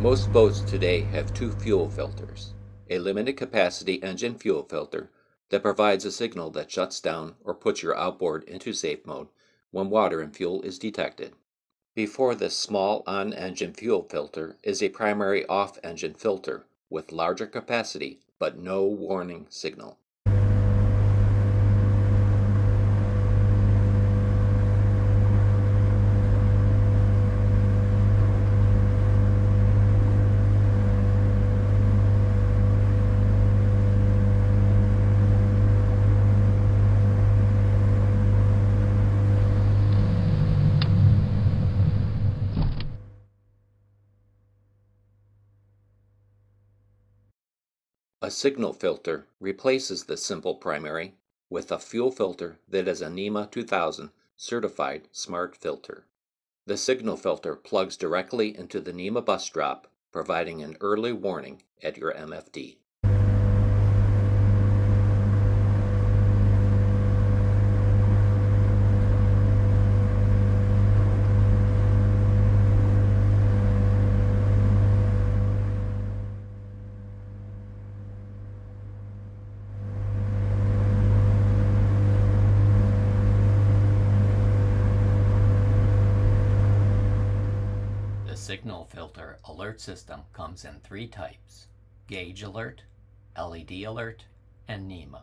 Most boats today have two fuel filters, a limited capacity engine fuel filter that provides a signal that shuts down or puts your outboard into safe mode when water and fuel is detected. Before this small on-engine fuel filter is a primary off-engine filter with larger capacity but no warning signal. A signal filter replaces the simple primary with a fuel filter that is a NMEA 2000 certified smart filter. The signal filter plugs directly into the NMEA bus drop, providing an early warning at your MFD. The signal filter alert system comes in three types: gauge alert, LED alert, and NMEA.